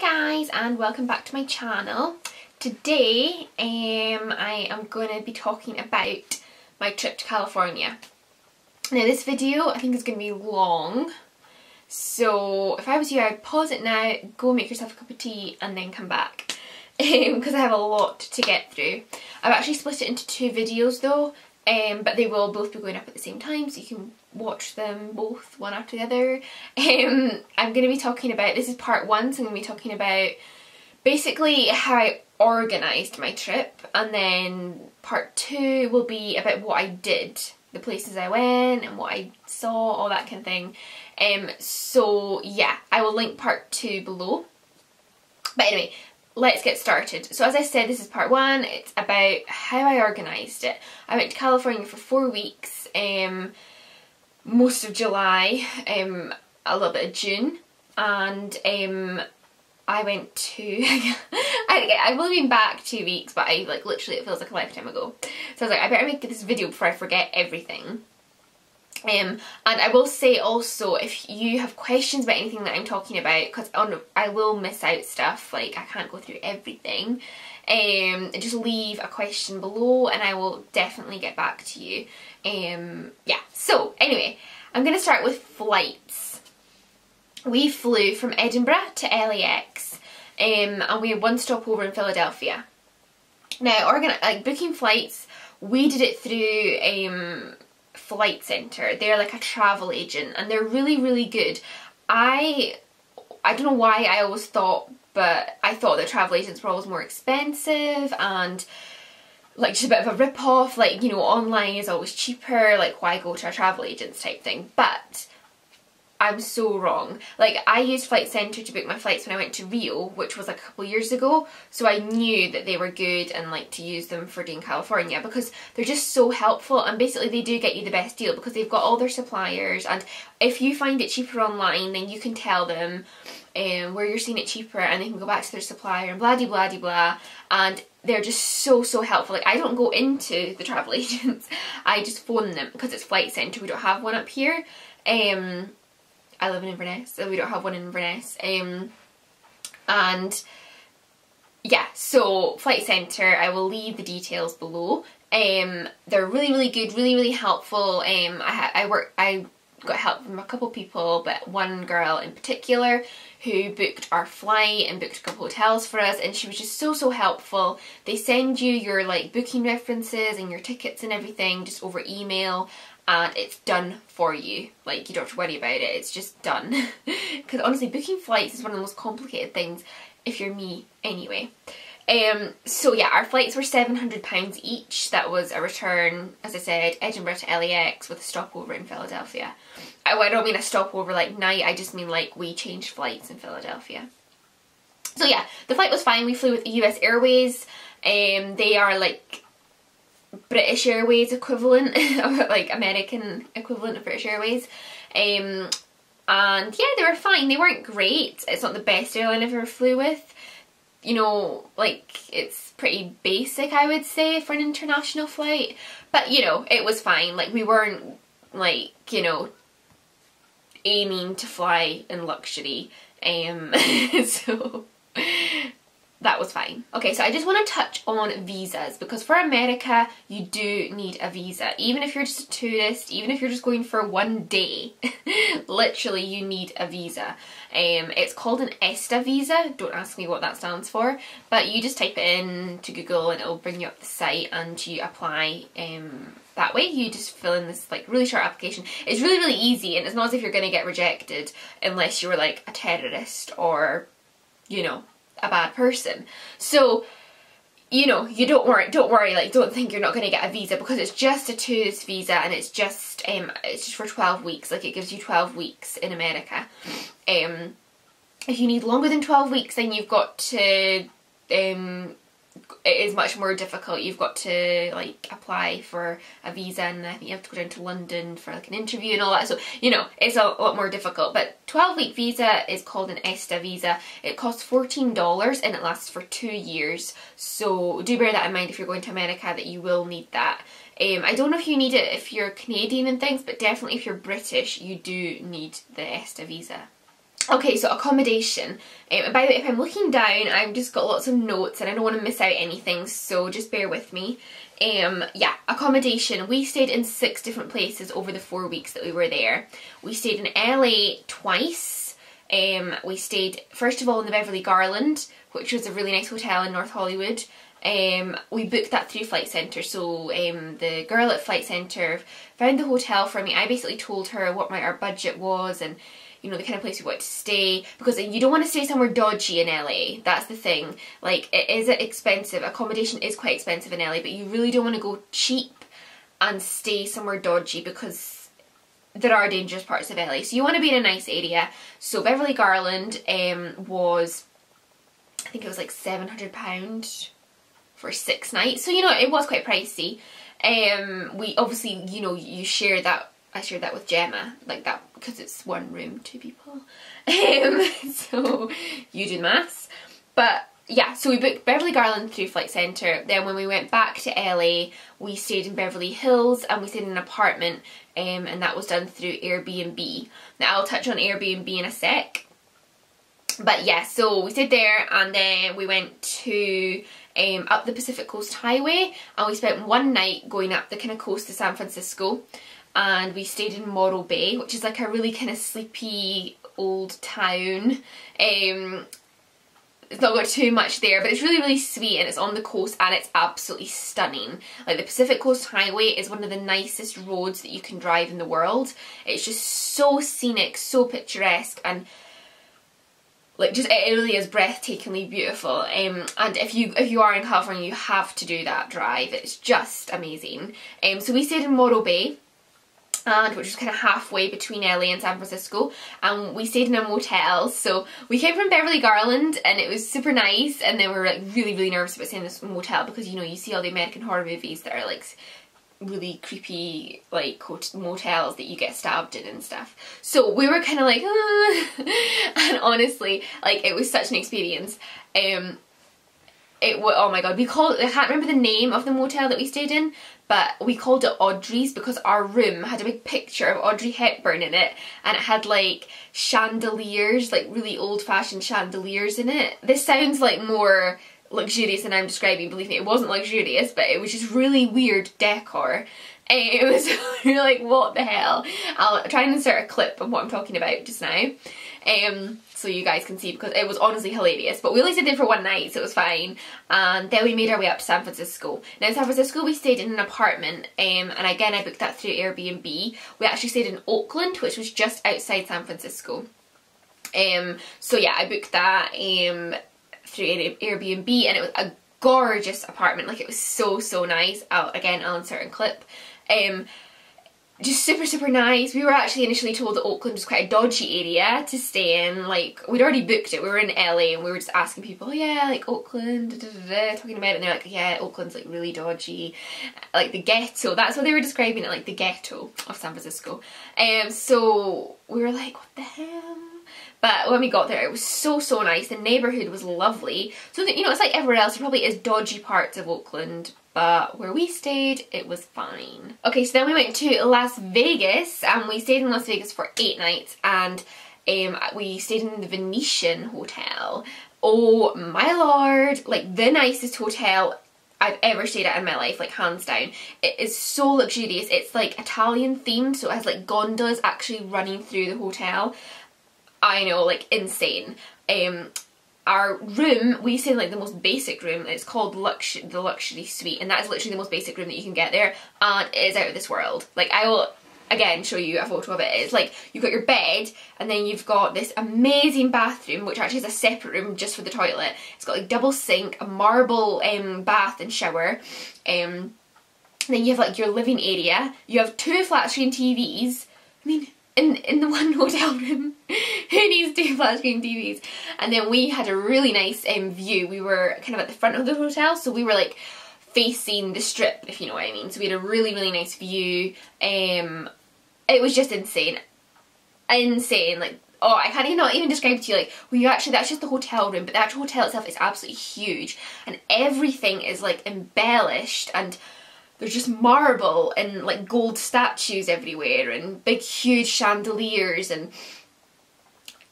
guys, and welcome back to my channel. Today I am going to be talking about my trip to California. Now this video I think is going to be long, so if I was you I'd pause it now, go make yourself a cup of tea and then come back because I have a lot to get through. I've actually split it into two videos though, but they will both be going up at the same time, so you can watch them both one after the other. I'm going to be talking about, this is part one, so I'm going to be talking about basically how I organised my trip, and then part two will be about what I did, the places I went and what I saw, all that kind of thing. So yeah, I will link part two below. But anyway, let's get started. So as I said, this is part one. It's about how I organised it. I went to California for 4 weeks, most of July, a little bit of June, and I went to, I've only been back 2 weeks, but literally it feels like a lifetime ago. So I was like, I better make this video before I forget everything. And I will say also, if you have questions about anything that I'm talking about, because I will miss out stuff, like I can't go through everything, just leave a question below and I will definitely get back to you. Yeah, so anyway, I'm going to start with flights. We flew from Edinburgh to LAX, and we had one stopover in Philadelphia. Now, booking flights, we did it through Flight Centre. They're like a travel agent and they're really, really good. I don't know why I always thought, but I thought that travel agents were always more expensive and like just a bit of a rip-off, like, you know, online is always cheaper, like why go to a travel agents type thing. But I'm so wrong. Like, I used Flight Centre to book my flights when I went to Rio, which was like a couple of years ago, so I knew that they were good and like to use them for doing California because they're just so helpful, and basically they do get you the best deal because they've got all their suppliers, and if you find it cheaper online then you can tell them where you're seeing it cheaper and they can go back to their supplier and blah de blah de blah, and they're just so helpful. Like, I don't go into the travel agents, I just phone them because it's Flight Centre. We don't have one up here. I live in Inverness, so we don't have one in Inverness. And yeah, so Flight Centre, I will leave the details below. They're really, really good, really, really helpful. I got help from a couple people, but one girl in particular who booked our flight and booked a couple hotels for us, and she was just so helpful. They send you your like booking references and your tickets and everything just over email, and it's done for you. Like, you don't have to worry about it, it's just done. Because honestly, booking flights is one of the most complicated things if you're me anyway. So yeah, our flights were £700 each. That was a return, as I said, Edinburgh to LAX with a stopover in Philadelphia. I don't mean a stopover like night, I just mean like we changed flights in Philadelphia. So yeah, the flight was fine. We flew with US Airways. They are like British Airways equivalent, like American equivalent of British Airways. And yeah, they were fine. They weren't great. It's not the best airline I've ever flew with. You know, like, it's pretty basic, I would say, for an international flight. But, you know, it was fine. Like, we weren't, like, you know, aiming to fly in luxury. So that was fine. Okay, so I just want to touch on visas, because for America you do need a visa. Even if you're just a tourist, even if you're just going for 1 day, literally you need a visa. It's called an ESTA visa. Don't ask me what that stands for, but you just type it in to Google and it'll bring you up the site and you apply that way. You just fill in this like really short application. It's really, really easy, and it's not as if you're going to get rejected unless you're like a terrorist or, you know, a bad person. So, you know, you don't worry, like, don't think you're not going to get a visa, because it's just a tourist visa, and it's just for 12 weeks. Like, it gives you 12 weeks in America. If you need longer than 12 weeks, then you've got to it is much more difficult. You've got to like apply for a visa, and I think you have to go down to London for like an interview and all that. So, you know, it's a lot more difficult. But 12-week visa is called an ESTA visa. It costs $14 and it lasts for 2 years. So do bear that in mind if you're going to America, that you will need that. I don't know if you need it if you're Canadian and things, but definitely if you're British, you do need the ESTA visa. Okay, so accommodation. By the way, if I'm looking down, I've just got lots of notes and I don't want to miss out anything, so just bear with me. Yeah, accommodation. We stayed in 6 different places over the 4 weeks that we were there. We stayed in LA twice. We stayed, first of all, in the Beverly Garland, which was a really nice hotel in North Hollywood. We booked that through Flight Centre, so the girl at Flight Centre found the hotel for me. I basically told her what our budget was and, you know, the kind of place we want to stay, because you don't want to stay somewhere dodgy in LA. That's the thing. Like, it is expensive. Accommodation is quite expensive in LA, but you really don't want to go cheap and stay somewhere dodgy, because there are dangerous parts of LA. So you want to be in a nice area. So Beverly Garland was, I think it was like £700 for 6 nights. So, you know, it was quite pricey. We obviously, you know, you share that. I shared that with Gemma, like that, because it's 1 room, 2 people. So you do the maths. But yeah, so we booked Beverly Garland through Flight Centre. Then when we went back to LA, we stayed in Beverly Hills and we stayed in an apartment, and that was done through Airbnb. Now I'll touch on Airbnb in a sec. But yeah, so we stayed there and then we went to up the Pacific Coast Highway, and we spent 1 night going up the kind of coast to San Francisco. And we stayed in Morro Bay, which is like a really kind of sleepy old town. It's not got too much there, but it's really, really sweet, and it's on the coast and it's absolutely stunning. Like, the Pacific Coast Highway is one of the nicest roads that you can drive in the world. It's just so scenic, so picturesque, and like, just, it really is breathtakingly beautiful. And if you are in California, you have to do that drive. It's just amazing. So we stayed in Morro Bay, and which was kind of halfway between LA and San Francisco, and we stayed in a motel. So we came from Beverly Garland and it was super nice, and then we were like really, really nervous about staying in this motel, because, you know, you see all the American horror movies that are like really creepy, like, motels that you get stabbed in and stuff. So we were kind of like, and honestly, like, it was such an experience. Oh my god, we called it, I can't remember the name of the motel that we stayed in, but we called it Audrey's because our room had a big picture of Audrey Hepburn in it, and it had like chandeliers, like really old-fashioned chandeliers in it. This sounds like more luxurious than I'm describing, believe me, it wasn't luxurious, but it was just really weird decor. It was, we were like, what the hell? I'll try and insert a clip of what I'm talking about just now, so you guys can see, because it was honestly hilarious. But we only stayed there for 1 night, so it was fine. And then we made our way up to San Francisco. Now in San Francisco we stayed in an apartment, and again I booked that through Airbnb. We actually stayed in Oakland, which was just outside San Francisco. So yeah, I booked that through Airbnb, and it was a gorgeous apartment. Like, it was so, so nice. I'll insert a clip. Just super, super nice. We were actually initially told that Oakland was quite a dodgy area to stay in. Like, we'd already booked it. We were in LA and we were just asking people, oh yeah, like Oakland, talking about it, and they're like, yeah, Oakland's like really dodgy. Like the ghetto. That's what they were describing it, like the ghetto of San Francisco. So we were like, what the hell? But when we got there, it was so, so nice. The neighbourhood was lovely. So, you know, it's like everywhere else. There probably is dodgy parts of Oakland, but where we stayed, it was fine. Okay, so then we went to Las Vegas, and we stayed in Las Vegas for 8 nights, and we stayed in the Venetian Hotel. Oh my lord, like the nicest hotel I've ever stayed at in my life, like hands down. It is so luxurious. It's like Italian themed, so it has like gondolas actually running through the hotel. I know, like insane. Our room, we stayed in like the most basic room. It's called the luxury suite, and that is literally the most basic room that you can get there, and it is out of this world. Like, I will again show you a photo of it. It's like you've got your bed, and then you've got this amazing bathroom, which actually is a separate room just for the toilet. It's got like double sink, a marble bath and shower. Then you have like your living area. You have 2 flat screen TVs. I mean, in the one hotel room, who needs 2 flat screen TVs? And then we had a really nice view. We were kind of at the front of the hotel, so we were like facing the strip, if you know what I mean. So we had a really, really nice view. It was just insane. Insane. Like, oh, I can't even describe it to you. Like, well, that's just the hotel room, but the actual hotel itself is absolutely huge, and everything is like embellished, and there's just marble and like gold statues everywhere, and big huge chandeliers, and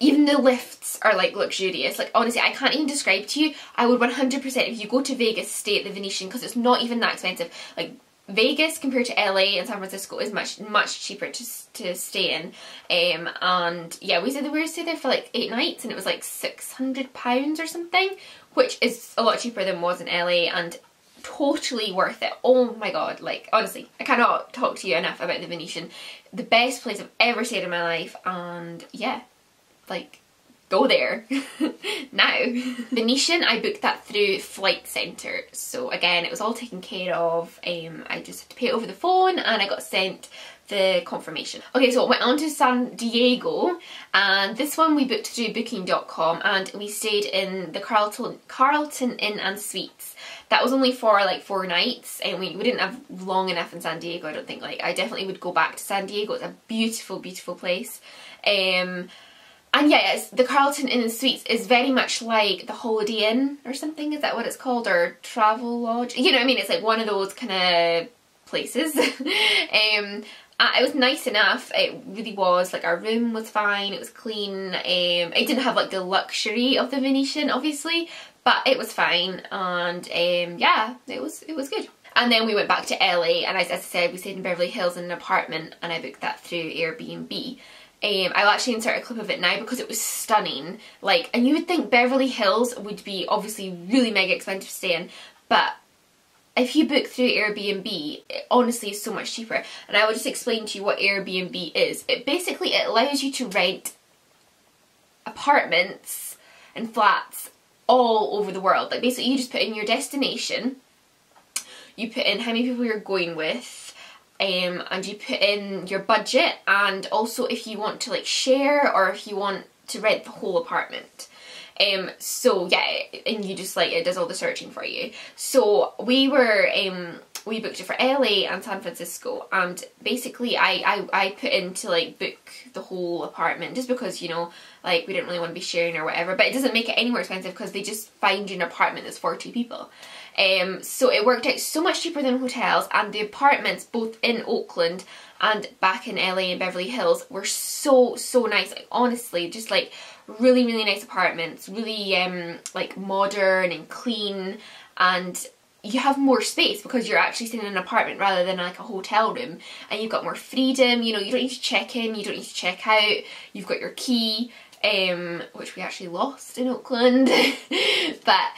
even the lifts are like luxurious. Like honestly, I can't even describe to you. I would 100%, if you go to Vegas, stay at the Venetian, because it's not even that expensive. Like Vegas compared to LA and San Francisco is much cheaper to stay in. And yeah, we said that we were staying there for like 8 nights and it was like £600 or something, which is a lot cheaper than was in LA, and totally worth it. Oh my god, like honestly, I cannot talk to you enough about the Venetian. The best place I've ever stayed in my life, and yeah, like go there now. Venetian, I booked that through Flight Centre, so again it was all taken care of. I just had to pay it over the phone and I got sent the confirmation. Okay, so I went on to San Diego, and this one we booked through booking.com, and we stayed in the Carlton Inn and Suites. That was only for like 4 nights, and we didn't have long enough in San Diego, I don't think. Like I definitely would go back to San Diego. It's a beautiful, beautiful place. And yeah, it's, the Carlton Inn and Suites is very much like the Holiday Inn or something, is that what it's called? Or Travel Lodge? You know what I mean? It's like one of those kind of places. It was nice enough, it really was. Like our room was fine, it was clean. It didn't have like the luxury of the Venetian obviously, but it was fine, and yeah, it was good. And then we went back to LA, and as I said, we stayed in Beverly Hills in an apartment, and I booked that through Airbnb. I'll actually insert a clip of it now because it was stunning. Like, and you would think Beverly Hills would be obviously really mega expensive to stay in, but if you book through Airbnb, it honestly is so much cheaper. And I will just explain to you what Airbnb is. It basically, it allows you to rent apartments and flats all over the world. Like basically you just put in your destination, you put in how many people you're going with, and you put in your budget, and also if you want to like share or if you want to rent the whole apartment. So yeah, and you just like, it does all the searching for you. So we were, we booked it for LA and San Francisco, and basically I put in to like book the whole apartment just because, you know, like we didn't really want to be sharing or whatever, but it doesn't make it any more expensive because they just find you an apartment that's for 2 people. So it worked out so much cheaper than hotels, and the apartments both in Oakland and back in LA and Beverly Hills were so nice. Like honestly, just like really nice apartments, really like modern and clean, and you have more space because you're actually staying in an apartment rather than like a hotel room, and you've got more freedom. You know, you don't need to check in, you don't need to check out, you've got your key, which we actually lost in Oakland. But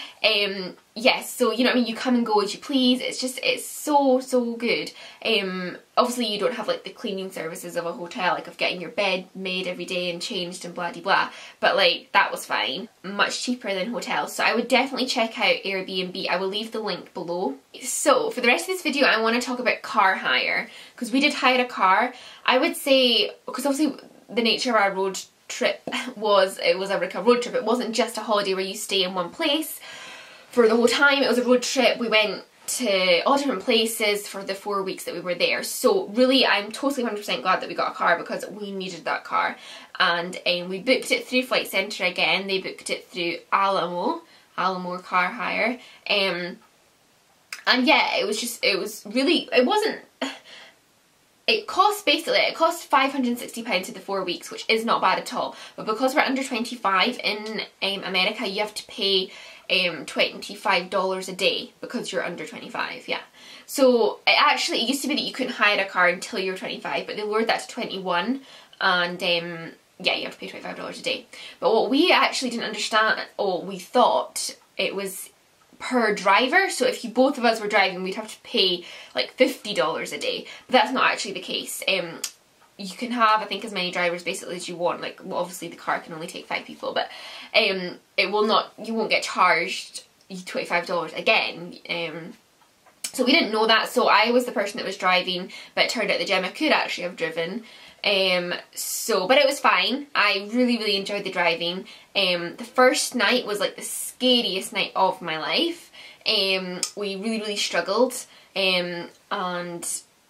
yes, so you know what I mean, you come and go as you please. It's just, it's so good. Obviously you don't have like the cleaning services of a hotel, like of getting your bed made every day and changed and blah de blah, but like that was fine. Much cheaper than hotels, so I would definitely check out Airbnb. I will leave the link below. So for the rest of this video I want to talk about car hire, because we did hire a car. I would say, because obviously the nature of our road trip was, it was a road trip. It wasn't just a holiday where you stay in one place for the whole time. It was a road trip. We went to all different places for the 4 weeks that we were there. So really I'm totally 100% glad that we got a car because we needed that car. And we booked it through Flight Centre again. They booked it through Alamo Car Hire. And yeah, it was just, it was really, it wasn't, it cost basically, it cost £560 for the 4 weeks, which is not bad at all. But because we're under 25 in America, you have to pay $25 a day because you're under 25, yeah. So it used to be that you couldn't hire a car until you were 25, but they lowered that to 21, and yeah, you have to pay $25 a day. But what we actually didn't understand, or we thought it was per driver, so if both of us were driving we'd have to pay like $50 a day, but that's not actually the case. You can have, I think, as many drivers basically as you want. Like, well, obviously the car can only take 5 people, but it will not, you won't get charged $25 again. So we didn't know that, so I was the person that was driving, but it turned out that Gemma could actually have driven. But it was fine. I really enjoyed the driving. The first night was like the scariest night of my life. We really struggled, and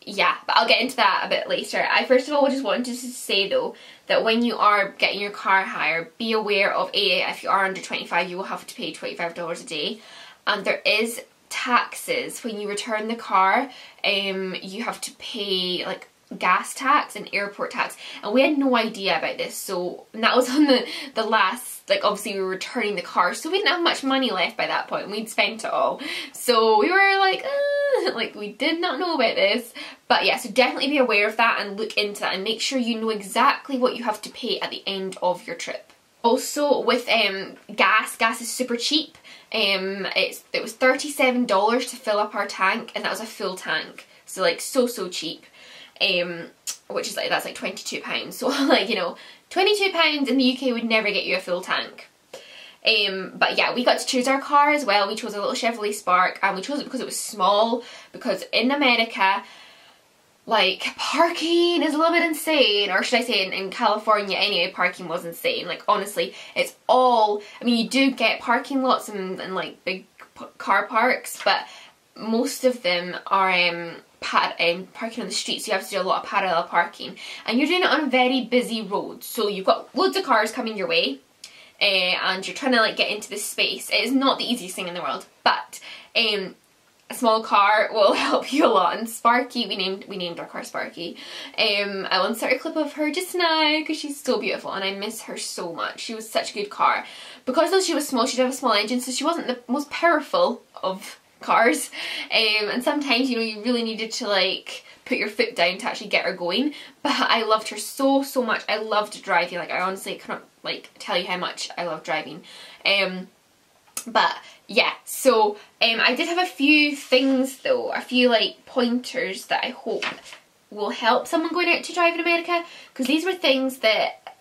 yeah, but I'll get into that a bit later. I first of all just wanted to say though that when you are getting your car hire, be aware of if you are under 25 you will have to pay $25 a day, and there is taxes when you return the car. You have to pay like gas tax and airport tax, and we had no idea about this. So, and that was on the last, like, obviously we were returning the car, so we didn't have much money left by that point, and we'd spent it all. So we were like we did not know about this. But yeah, so definitely be aware of that and look into that and make sure you know exactly what you have to pay at the end of your trip. Also with gas is super cheap. It was $37 to fill up our tank, and that was a full tank. So like so cheap. Which is like, that's like £22. So like, you know, £22 in the UK would never get you a full tank. But yeah, we got to choose our car as well. We chose a little Chevrolet Spark, and we chose it because it was small, because in America, like, parking is a little bit insane, or should I say in California anyway, parking was insane. Like, honestly, it's all, I mean, you do get parking lots and like big car parks, but most of them are parking on the street, so you have to do a lot of parallel parking, and you're doing it on a very busy road, so you've got loads of cars coming your way, and you're trying to like get into this space. It is not the easiest thing in the world, but a small car will help you a lot. And Sparky, we named our car Sparky. I will insert a clip of her just now because she's so beautiful and I miss her so much. She was such a good car. Because though she was small, she did have a small engine, so she wasn't the most powerful of cars, and sometimes, you know, you really needed to like put your foot down to actually get her going. But I loved her so much. I loved driving. Like, I honestly cannot like tell you how much I love driving. But yeah, so I did have a few things though, a few like pointers that I hope will help someone going out to drive in America, because these were things that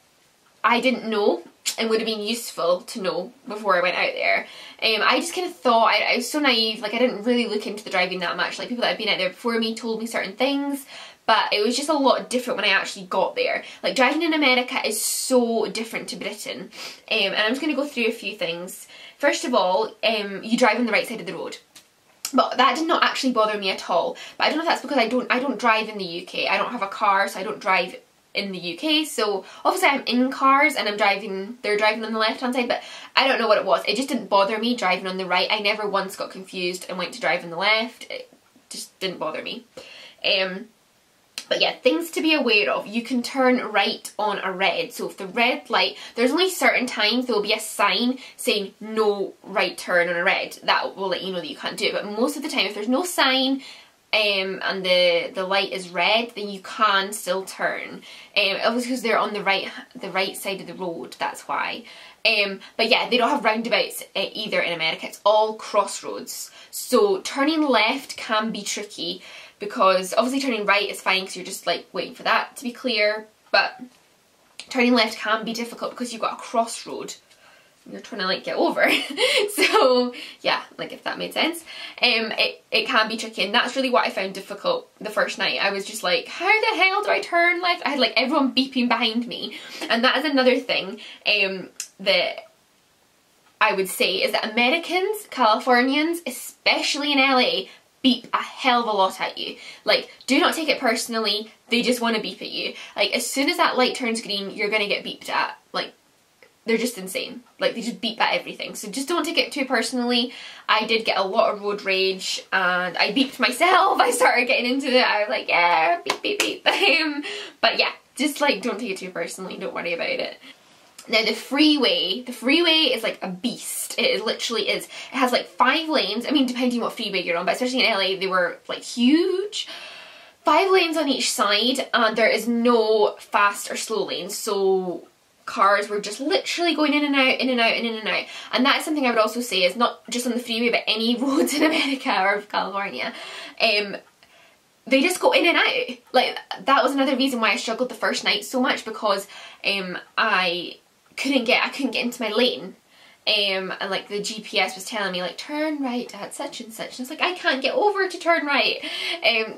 I didn't know and would have been useful to know before I went out there. I just kind of thought, I was so naive, like I didn't really look into the driving that much. Like, people that had been out there before me told me certain things, but it was just a lot different when I actually got there. Like, driving in America is so different to Britain, and I'm just going to go through a few things. First of all, you drive on the right side of the road. But that did not actually bother me at all. But I don't know if that's because I don't drive in the UK. I don't have a car, so I don't drive in the UK. So obviously I'm in cars and they're driving on the left hand side, but I don't know what it was. It just didn't bother me driving on the right. I never once got confused and went to drive on the left. It just didn't bother me. But yeah, things to be aware of. You can turn right on a red. So if the red light, there's only certain times there will be a sign saying no right turn on a red. That will let you know that you can't do it. But most of the time, if there's no sign and the light is red, then you can still turn. Obviously because they're on the right side of the road, that's why. But yeah, they don't have roundabouts either in America. It's all crossroads. So turning left can be tricky, because obviously turning right is fine because you're just like waiting for that to be clear, but turning left can be difficult because you've got a crossroad and you're trying to like get over. So yeah, like, if that made sense. It can be tricky, and that's really what I found difficult the first night. I was just like, how the hell do I turn left? I had like everyone beeping behind me, and that is another thing that I would say is that Americans, Californians, especially in LA, beep a hell of a lot at you. Like, do not take it personally, they just want to beep at you. Like, as soon as that light turns green, you're gonna get beeped at. Like, they're just insane. Like, they just beep at everything. So just don't take it too personally. I did get a lot of road rage, and I beeped myself. I started getting into it. I was like, yeah, beep, beep, beep. But yeah, just like, don't take it too personally. Don't worry about it. Now the freeway is like a beast. It literally is. It has like 5 lanes. I mean, depending what freeway you're on, but especially in LA, they were like huge. 5 lanes on each side, and there is no fast or slow lanes. So cars were just literally going in and out, in and out, and in and out. And that is something I would also say is not just on the freeway, but any roads in America or California. They just go in and out. Like, that was another reason why I struggled the first night so much, because I couldn't get into my lane, and like the GPS was telling me like, turn right at such and such, and it's like, I can't get over to turn right.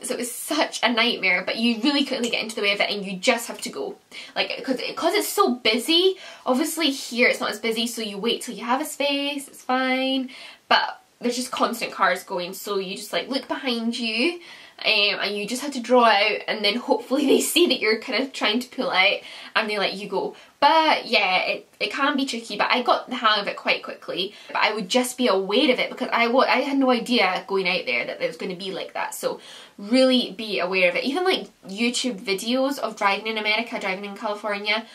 So it was such a nightmare, but you really quickly get into the way of it, and you just have to go, like, because it's so busy. Obviously here it's not as busy, so you wait till you have a space, it's fine, but there's just constant cars going, so you just like look behind you, and you just have to draw out, and then hopefully they see that you're kind of trying to pull out and they let you go. But yeah, it can be tricky, but I got the hang of it quite quickly. But I would just be aware of it because I had no idea going out there that it was going to be like that. So really be aware of it. Even like YouTube videos of driving in America, driving in California,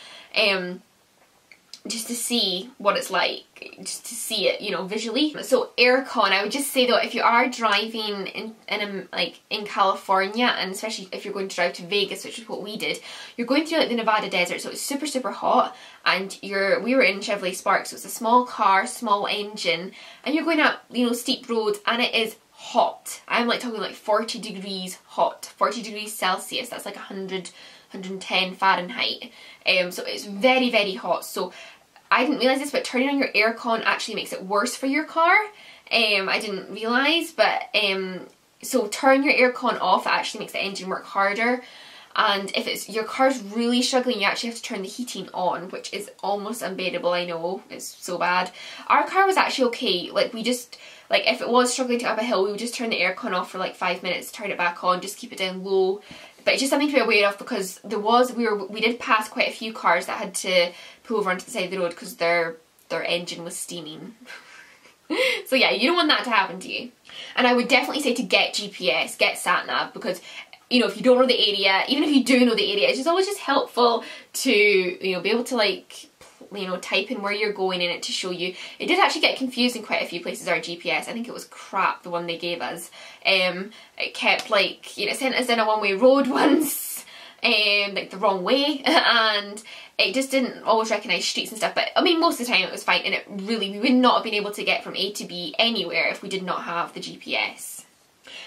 just to see what it's like, just to see it, you know, visually. So aircon, I would just say though, if you are driving in California, and especially if you're going to drive to Vegas, which is what we did, you're going through like the Nevada desert, so it's super, super hot, and we were in Chevrolet Spark, so it's a small car, small engine, and you're going up, you know, steep roads, and it is hot. I'm like talking like 40 degrees hot, 40 degrees Celsius, that's like 110 Fahrenheit. So it's very, very hot. So I didn't realise this, but turning on your aircon actually makes it worse for your car. I didn't realise, but so turn your aircon off, it actually makes the engine work harder. And if your car's really struggling, you actually have to turn the heating on, which is almost unbearable, I know, it's so bad. Our car was actually okay, like we just, like if it was struggling to go up a hill, we would just turn the aircon off for like 5 minutes, turn it back on, just keep it down low. But it's just something to be aware of because we did pass quite a few cars that had to pull over onto the side of the road because their engine was steaming. So yeah, you don't want that to happen to you. And I would definitely say to get GPS, get sat-nav, because you know, if you don't know the area, even if you do know the area, it's just always just helpful to, you know, be able to like, you know, type in where you're going in it to show you. It did actually get confused in quite a few places, our GPS. I think it was crap, the one they gave us. It kept like, you know, it sent us in a one-way road once, like the wrong way, and it just didn't always recognise streets and stuff. But I mean, most of the time it was fine, and we would not have been able to get from A to B anywhere if we did not have the GPS.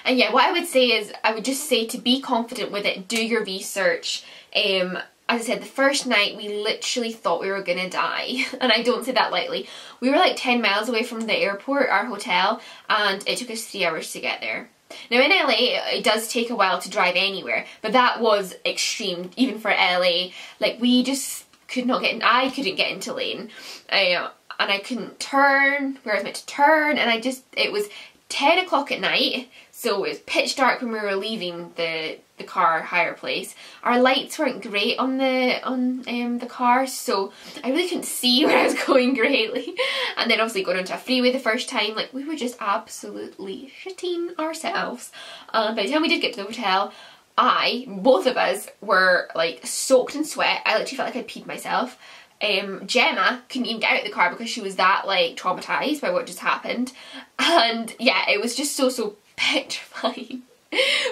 And yeah, what I would say is, I would just say to be confident with it, do your research. As I said, the first night we literally thought we were gonna die, and I don't say that lightly. We were like 10 miles away from the airport, our hotel, and it took us 3 hours to get there. Now in LA, it does take a while to drive anywhere, but that was extreme, even for LA. Like we just could not get in, I couldn't get into lane, and I couldn't turn where I was meant to turn, and it was 10 o'clock at night, so it was pitch dark when we were leaving the car hire place. Our lights weren't great on the car, so I really couldn't see where I was going greatly. And then obviously going onto a freeway the first time, like we were just absolutely shitting ourselves. By the time we did get to the hotel, both of us were like soaked in sweat. I literally felt like I'd peed myself. Gemma couldn't even get out of the car because she was that like traumatized by what just happened, and yeah, it was just so petrifying.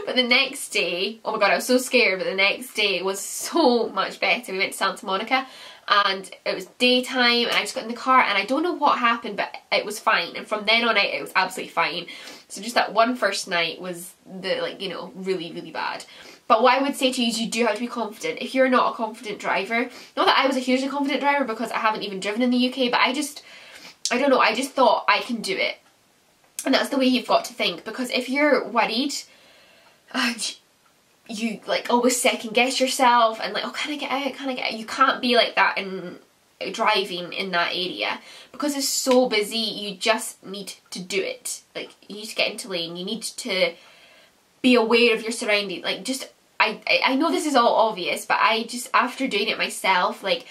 But the next day, oh my god, I was so scared, but the next day was so much better. We went to Santa Monica and it was daytime, and I just got in the car and I don't know what happened, but it was fine, and from then on out it was absolutely fine. So just that one first night was the, like, you know, really, really bad. But what I would say to you is you do have to be confident. If you're not a confident driver, not that I was a hugely confident driver because I haven't even driven in the UK, but I don't know, I just thought I can do it. And that's the way you've got to think, because if you're worried and you like always second guess yourself and like, oh, can I get out, can I get out? You can't be like that in driving in that area because it's so busy. You just need to do it. Like, you need to get into lane, you need to be aware of your surroundings. Like, just I know this is all obvious, but I just, after doing it myself, like,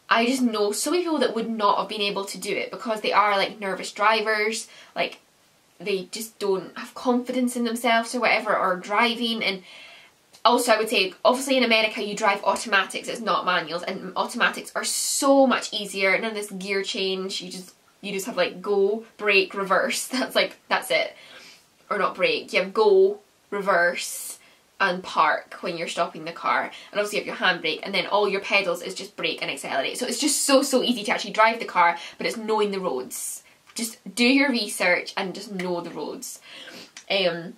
I just know so many people that would not have been able to do it because they are like nervous drivers, like they just don't have confidence in themselves or whatever, or driving. And also I would say, obviously in America you drive automatics, it's not manuals, and automatics are so much easier. None of this gear change, you just have like go, brake, reverse. That's it. Or not brake, you have go, reverse and park when you're stopping the car, and obviously you have your handbrake, and then all your pedals is just brake and accelerate. So it's just so easy to actually drive the car, but it's knowing the roads. Just do your research and just know the roads. And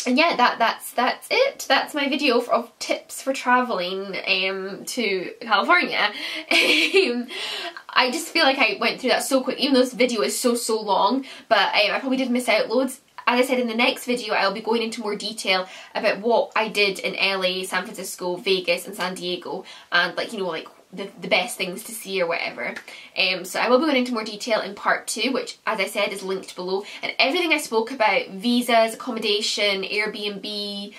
yeah, that's it. That's my video of tips for travelling to California. I just feel like I went through that so quick, even though this video is so long, but I probably did miss out loads. As I said, in the next video I'll be going into more detail about what I did in LA, San Francisco, Vegas and San Diego, and like, you know, like the best things to see or whatever. So I will be going into more detail in part 2, which as I said is linked below, and everything I spoke about, visas, accommodation, Airbnb,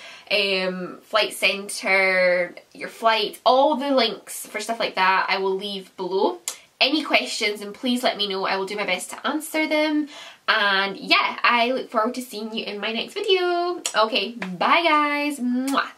flight centre, your flight, all the links for stuff like that I will leave below. Any questions, and please let me know. I will do my best to answer them. And yeah, I look forward to seeing you in my next video. Okay, bye guys. Mwah.